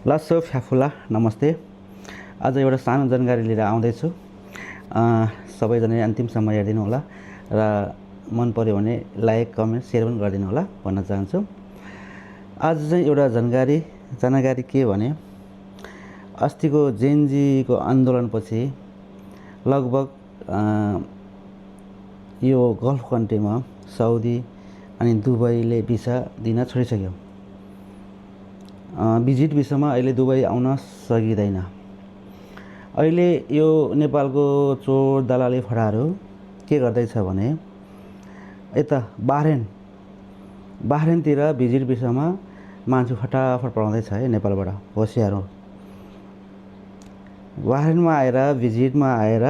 लसो फ्याफुला नमस्ते। आज एउटा सानो जानकारी लिएर आउँदैछु। सबैजनाले अन्तिमसम्म हेरिदिनु होला र मन पर्यो भने लाइक कमेन्ट सेयर पनि गरिदिनु होला भन्न चाहन्छु। आज चाहिँ एउटा जानकारी के भने अस्तिको जेनजीको आन्दोलनपछि लगभग यो गल्फ कन्ट्रीमा साउदी अनि दुबईले भिसा दिन छोडिसक्यो। भिजिट भिसामा अहिले दुबई आउन सकिँदैन। अहिले यो नेपालको चोर दलाली फडाहरू के गर्दैछ भने यता बाह्रेनतिर भिजिट भिसामा मान्छे फटाफट पढाउँदैछ है नेपालबाट। होसियार हो। बाह्रेनमा आएर भिजिटमा आएर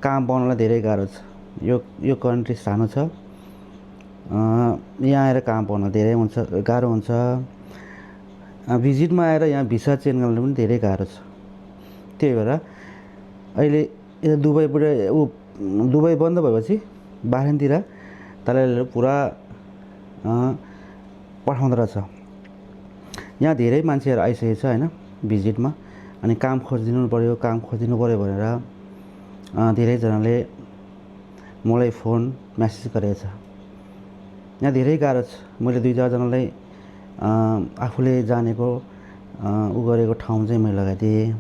काम पाउनलाई धेरै गाह्रो छ। यो कन्ट्री सानो छ। यहाँ आएर काम पाउन धेरै गाह्रो हुन्छ। भिजिटमा आएर यहाँ भिसा चेन्ज गर्न पनि धेरै गाह्रो छ। त्यही भएर अहिले दुबई बन्द भएपछि बाह्रेनतिर दलालीले पुरा पठाउँदो रहेछ। यहाँ धेरै मान्छेहरू आइसकेको छ होइन भिजिटमा। अनि काम खोजिदिनु पऱ्यो भनेर धेरैजनाले मलाई फोन मेसेज गरेको छ। यहाँ धेरै गाह्रो छ। मैले 2-4जनालाई आफूले जानेको गरेको ठाउँ चाहिँ मैले लगाइदिएँ।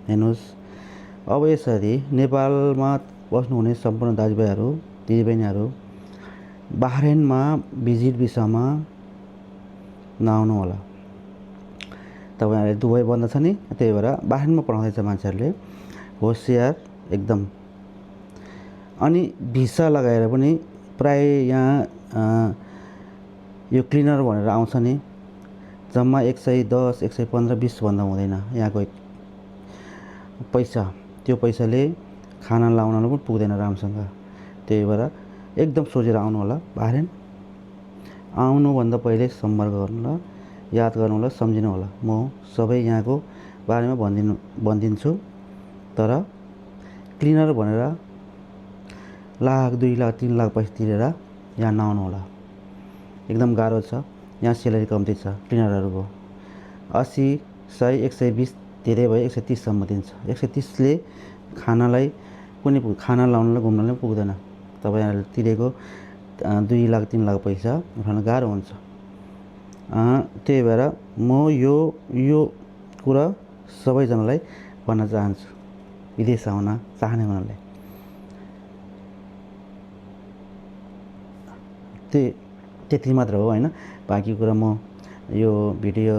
हेर्नुहोस्, अब यसरी नेपालमा बस्नुहुने सम्पूर्ण दाजुभाइहरू दिदीबहिनीहरू बाह्रेनमा भिजिट भिसामा नआउनु होला। तपाईँहरूले दुबई बन्द छ नि, त्यही भएर बाह्रेनमा पढाउँदैछ मान्छेहरूले। होसियार एकदम। अनि भिसा लगाएर पनि प्राय यहाँ यो क्लिनर भनेर आउँछ नि, जम्मा 110, 115, 20 भन्दा हुँदैन यहाँको पैसा। त्यो पैसाले खाना लाउन पनि पुग्दैन राम्रोसँग। त्यही भएर एकदम सोचेर आउनु होला। बाह्रेन आउनुभन्दा पहिले सम्पर्क गर्नु होला, याद गर्नु होला, सम्झिनु होला। म सबै यहाँको बारेमा भनिदिन्छु। तर क्लिनर भनेर लाख, 2 लाख, 3 लाख पैसा तिरेर यहाँ नआउनु होला। एकदम गाह्रो छ। यहाँ सेलेरी कम्ती छ क्लिनरहरूको। 80, 100, 120 धेरै भयो 130सम्म दिन्छ। 130ले खानालाई कुनै खाना लाउनलाई घुम्नलाई पुग्दैन। तपाईँहरूले तिरेको 2 लाख 3 लाख पैसा उठाउन गाह्रो हुन्छ। त्यही भएर म यो कुरा सबैजनालाई भन्न चाहन्छु, विदेश आउन चाहने हुनाले। त्यति मात्र हो होइन। बाँकी कुरा म यो भिडियो